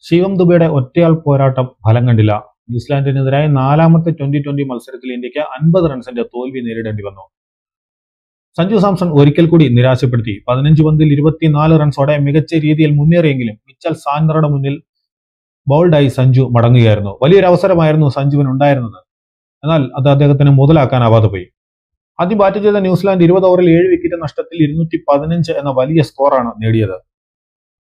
ശിവം ദുബെയുടെ ഒറ്റയാൾ പോരാട്ടം ഫലം കണ്ടില്ല. ന്യൂസിലാൻഡിനെതിരായ നാലാമത്തെ ട്വന്റി മത്സരത്തിൽ ഇന്ത്യക്ക് 50 റൺസിന്റെ തോൽവി നേരിടേണ്ടി വന്നു. സഞ്ജു സാംസൺ ഒരിക്കൽ കൂടി നിരാശപ്പെടുത്തി. 15 പന്തിൽ 24 റൺസോടെ മികച്ച രീതിയിൽ മുന്നേറിയെങ്കിലും മിച്ചൽ സാന്റ്നറുടെ മുന്നിൽ ബൗൾഡായി സഞ്ജു മടങ്ങുകയായിരുന്നു. വലിയൊരു അവസരമായിരുന്നു സഞ്ജുവിന് ഉണ്ടായിരുന്നത്. എന്നാൽ അത് അദ്ദേഹത്തിന് മുതലാക്കാനാവാതെ പോയി. ആദ്യം ബാറ്റ് ചെയ്ത ന്യൂസിലാൻഡ് 20 ഓവറിൽ 7 വിക്കറ്റ് നഷ്ടത്തിൽ 215 എന്ന വലിയ സ്കോറാണ് നേടിയത്.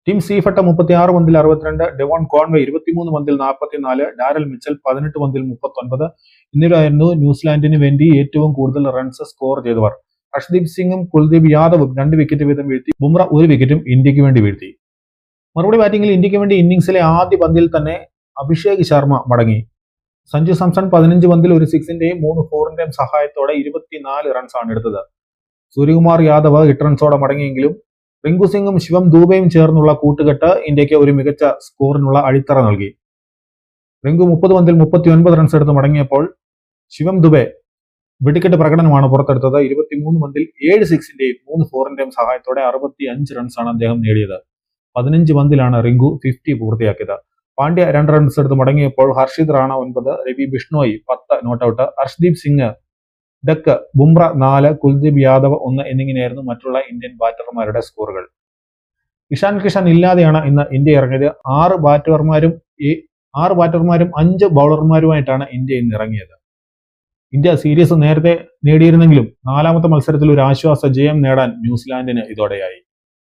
ടീം സീഫട്ട 36 പന്തിൽ 62, ഡെവോൺ കോൺവേ 23 പന്തിൽ 44, ഡാരൽ മിച്ചൽ 18 പന്തിൽ 39 എന്നിവരായിരുന്നു ന്യൂസിലാൻഡിന് വേണ്ടി ഏറ്റവും കൂടുതൽ റൺസ് സ്കോർ ചെയ്തവർ. ഹർഷ്ദീപ് സിംഗും കുൽദീപ് യാദവും 2 വിക്കറ്റ് വീതം വീഴ്ത്തി. ബുംറ 1 വിക്കറ്റും ഇന്ത്യക്ക് വേണ്ടി വീഴ്ത്തി. മറുപടി ബാറ്റിംഗിൽ ഇന്ത്യക്ക് വേണ്ടി ഇന്നിംഗ്സിലെ ആദ്യ പന്തിൽ തന്നെ അഭിഷേക് ശർമ്മ മടങ്ങി. സഞ്ജു സാംസൺ 15 പന്തിൽ ഒരു സിക്സിന്റെയും 3 ഫോറിന്റെയും സഹായത്തോടെ 24 റൺസാണ് എടുത്തത്. സൂര്യകുമാർ യാദവ് 8 റൺസോടെ മടങ്ങിയെങ്കിലും റിങ്കു സിംഗും ശിവം ദൂബെയും ചേർന്നുള്ള കൂട്ടുകെട്ട് ഇന്ത്യക്ക് ഒരു മികച്ച സ്കോറിനുള്ള അടിത്തറ നൽകി. റിങ്കു 30 പന്തിൽ 39 റൺസ് എടുത്ത് മടങ്ങിയപ്പോൾ ശിവം ദുബെ വെടിക്കെട്ട് പ്രകടനമാണ് പുറത്തെടുത്തത്. 23 പന്തിൽ 7 സിക്സിന്റെയും 3 ഫോറിന്റെയും സഹായത്തോടെ 65 റൺസാണ് അദ്ദേഹം നേടിയത്. 15 പന്തിലാണ് റിങ്കു 50 പൂർത്തിയാക്കിയത്. പാണ്ഡ്യ 2 റൺസ് എടുത്ത് മടങ്ങിയപ്പോൾ ഹർഷിത് റാണ 9, രവി ബിഷ്ണോയി 10 നോട്ടൌട്ട്, ഹർഷ്ദീപ് സിംഗ് ഡക്ക്, ബുംറ 4, കുൽദീപ് യാദവ് 1 എന്നിങ്ങനെയായിരുന്നു മറ്റുള്ള ഇന്ത്യൻ ബാറ്റർമാരുടെ സ്കോറുകൾ. ഇഷാൻ കിഷൻ ഇല്ലാതെയാണ് ഇന്ന് ഇന്ത്യ ഇറങ്ങിയത്. 6 ബാറ്റർമാരും 5 ബൗളർമാരുമായിട്ടാണ് ഇന്ത്യ ഇന്ന് ഇറങ്ങിയത്. ഇന്ത്യ സീരീസ് നേരത്തെ നേടിയിരുന്നെങ്കിലും നാലാമത്തെ മത്സരത്തിൽ ഒരു ആശ്വാസ ജയം നേടാൻ ന്യൂസിലാൻഡിന് ഇതോടെയായി.